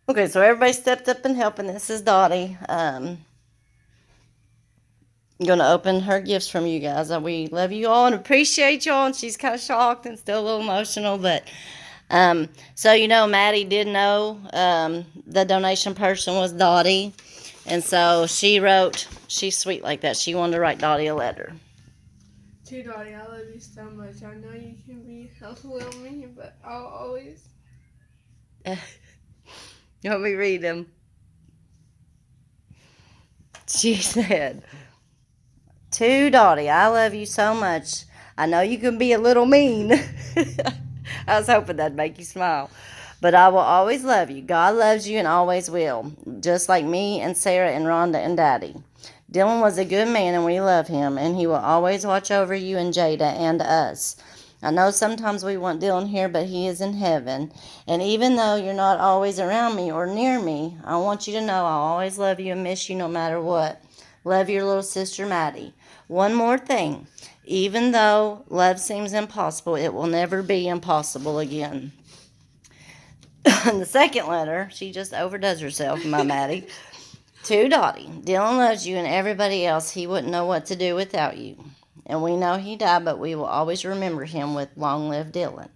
Okay, so everybody stepped up and helping. This is Dottie. Going to open her gifts from you guys. We love you all and appreciate y'all. And she's kind of shocked and still a little emotional, but so Maddie did know the donation person was Dottie, and so she wrote. She's sweet like that. She wanted to write Dottie a letter. To Dottie, I love you so much. I know you can be a little mean, but I'll always. You want me to read them? She said, "To Dottie, I love you so much. I know you can be a little mean." I was hoping that'd make you smile. But I will always love you. God loves you and always will. Just like me and Sarah and Rhonda and Daddy. Dylan was a good man and we love him, and he will always watch over you and Jada and us. I know sometimes we want Dylan here, but he is in heaven. And even though you're not always around me or near me, I want you to know I'll always love you and miss you no matter what. Love your little sister Maddie. One more thing. Even though love seems impossible, it will never be impossible again. In the second letter, she just overdoes herself, my Maddie. To Dottie, Dylan loves you and everybody else. He wouldn't know what to do without you. And we know he died, but we will always remember him with long live Dylan.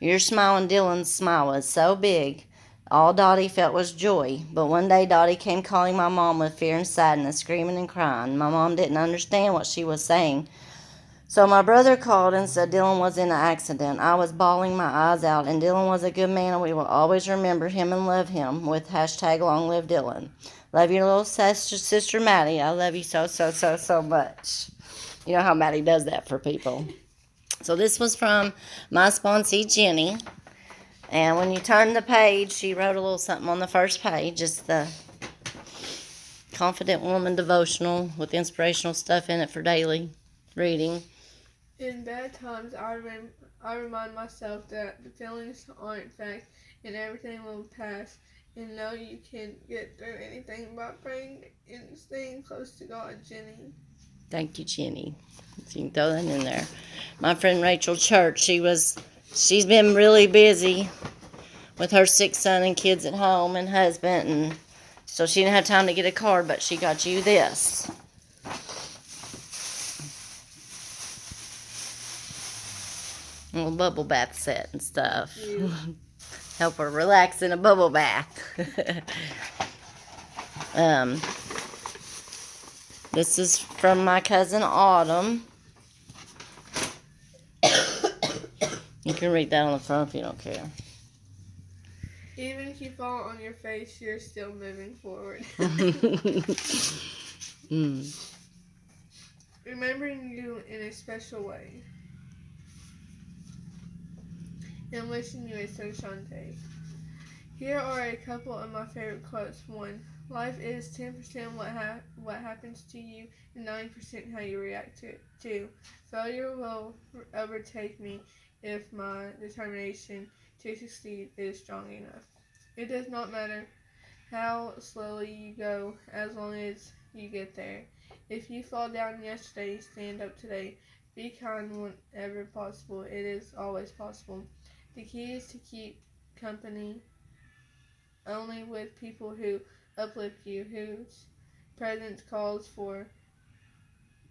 Your smile and Dylan's smile was so big, all Dottie felt was joy. But one day Dottie came calling my mom with fear and sadness, screaming and crying. My mom didn't understand what she was saying. So my brother called and said Dylan was in an accident. I was bawling my eyes out, and Dylan was a good man, and we will always remember him and love him with hashtag long live Dylan. Love your little sister Maddie. I love you so, so, so, so much. You know how Maddie does that for people. So this was from my sponsee, Jenny. And when you turn the page, she wrote a little something on the first page. It's the Confident Woman devotional with inspirational stuff in it for daily reading. In bad times, I remind myself that the feelings aren't facts and everything will pass. And know you can get through anything by praying and staying close to God, Jenny. Thank you, Jenny. So you can throw that in there. My friend Rachel Church, she's been really busy with her sick son and kids at home and husband, and so she didn't have time to get a card, but she got you this. A little bubble bath set and stuff. Help her relax in a bubble bath. This is from my cousin Autumn. You can read that on the front if you don't care. Even if you fall on your face, you're still moving forward. Remembering you in a special way. And wishing you a sunshine day. Here are a couple of my favorite quotes. 1. Life is 10% what happens to you and 90% how you react to it. 2. Failure will overtake me if my determination to succeed is strong enough. It does not matter how slowly you go as long as you get there. If you fall down yesterday, stand up today. Be kind whenever possible. It is always possible. The key is to keep company only with people who uplift you, whose presence calls for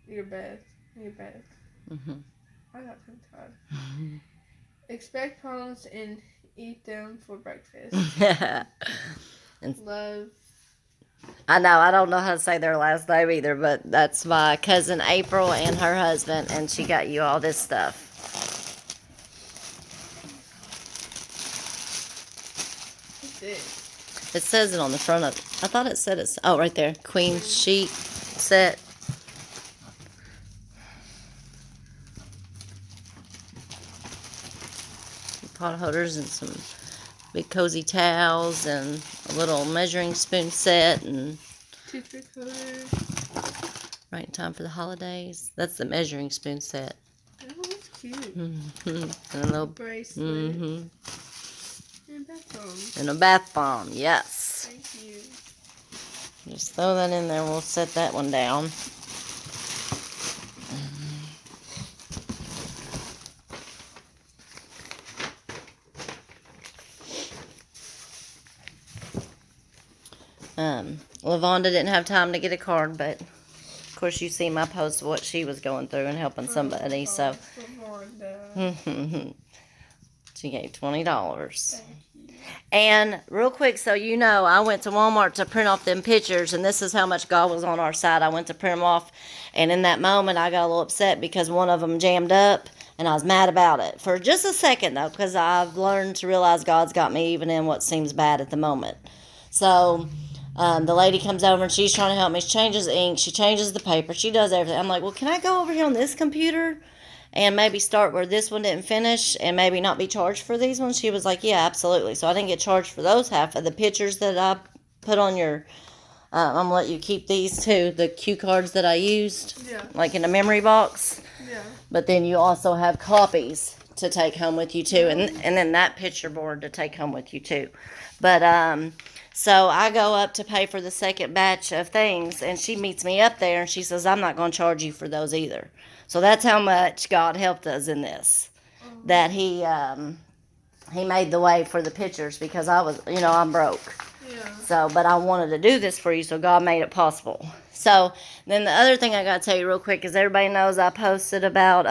your best. Your best. Mm-hmm. I got tongue tied. Expect problems and eat them for breakfast. And Love. I know I don't know how to say their last name either, but that's my cousin April and her husband, and she got you all this stuff. What's this? It says it on the front of it. I thought it said it's right there. Queen sheet set. Pot holders and some big cozy towels and a little measuring spoon set and Toothpick holder. right in time for the holidays. That's the measuring spoon set. Oh, that's cute. Mm-hmm. And a little Bracelet. Mm-hmm. And bath bomb. And a bath bomb. Yes. Thank you. Just throw that in there. We'll set that one down. LaVonda didn't have time to get a card, but of course you see my post of what she was going through and helping somebody. So she gave $20. And real quick, so you know, I went to Walmart to print off them pictures, and this is how much God was on our side. I went to print them off, and in that moment, I got a little upset because one of them jammed up, and I was mad about it. For just a second, though, because I've learned to realize God's got me even in what seems bad at the moment. So the lady comes over, and she's trying to help me. She changes the ink. She changes the paper. She does everything. I'm like, well, can I go over here on this computer and maybe start where this one didn't finish and maybe not be charged for these ones? She was like, yeah, absolutely. So I didn't get charged for those half of the pictures that I put on your, I'm going to let you keep these too, the cue cards that I used, like in a memory box. Yeah. But then you also have copies to take home with you too, and then that picture board to take home with you too. But so I go up to pay for the second batch of things, and she meets me up there, and she says, I'm not going to charge you for those either. So that's how much God helped us in this. That He made the way for the pictures, because I was, I'm broke. Yeah. So, but I wanted to do this for you, so God made it possible. So then the other thing I got to tell you real quick is everybody knows I posted about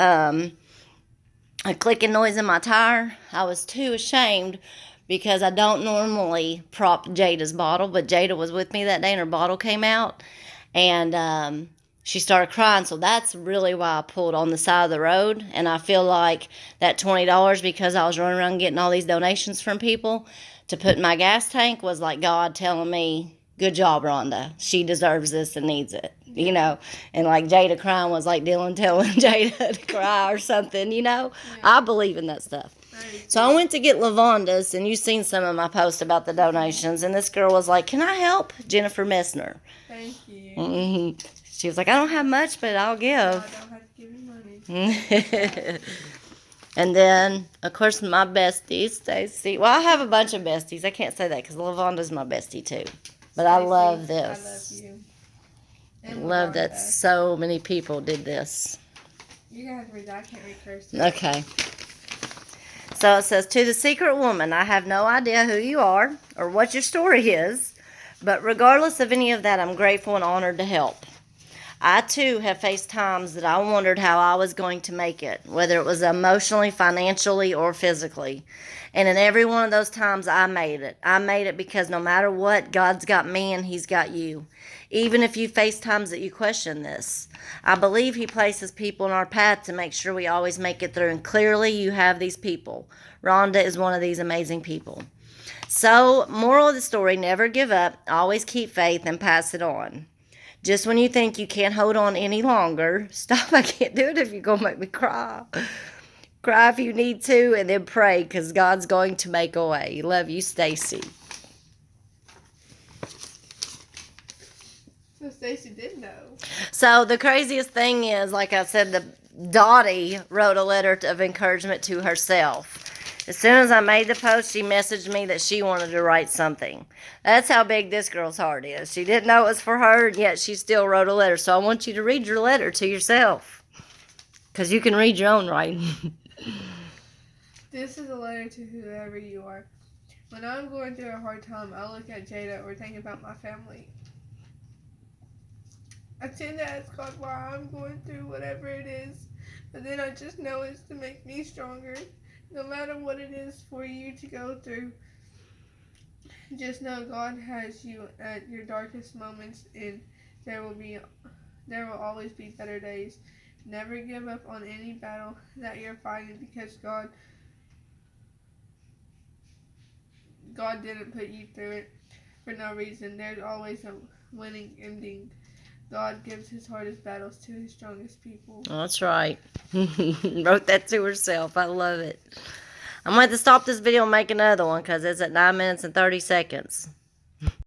a clicking noise in my tire. I was too ashamed because I don't normally prop Jada's bottle, but Jada was with me that day and her bottle came out, and she started crying. So that's really why I pulled on the side of the road. And I feel like that $20, because I was running around getting all these donations from people to put in my gas tank, was like God telling me, good job, Rhonda. She deserves this and needs it, And like Jada crying was like Dylan telling Jada to cry or something, Yeah. I believe in that stuff. So I went to get Lavonda's, and you've seen some of my posts about the donations, and this girl was like, can I help? Jennifer Messner. Thank you. Mm-hmm. She was like, I don't have much, but I'll give. I don't have to give you money. And then, of course, my bestie, Stacy. Well, I have a bunch of besties. I can't say that because Lavonda's my bestie, too. But I love this. I love you. I love that so many people did this. You're going to have to read that. I can't read cursive. Okay. So it says, to the secret woman, I have no idea who you are or what your story is, but regardless of any of that, I'm grateful and honored to help. I, too, have faced times that I wondered how I was going to make it, whether it was emotionally, financially, or physically. And in every one of those times, I made it. I made it because no matter what, God's got me and He's got you. Even if you face times that you question this, I believe He places people in our path to make sure we always make it through. And clearly, you have these people. Rhonda is one of these amazing people. So, moral of the story, never give up. Always keep faith and pass it on. Just when you think you can't hold on any longer, stop. I can't do it if you're going to make me cry. Cry if you need to, and then pray, because God's going to make a way. Love you, Stacy. So Stacy did know. So the craziest thing is, like I said, Dottie wrote a letter of encouragement to herself. As soon as I made the post, she messaged me that she wanted to write something. That's how big this girl's heart is. She didn't know it was for her, and yet she still wrote a letter. So I want you to read your letter to yourself, because you can read your own writing. This is a letter to whoever you are. When I'm going through a hard time, I look at Jada or think about my family. I tend to ask God why I'm going through whatever it is, but then I just know it's to make me stronger. No matter what it is for you to go through, just know God has you at your darkest moments, and there will always be better days. Never give up on any battle that you're fighting, because God didn't put you through it for no reason. There's always a winning ending. God gives His hardest battles to His strongest people. That's right. Wrote that to herself. I love it. I'm going to have to stop this video and make another one, because it's at 9 minutes and 30 seconds.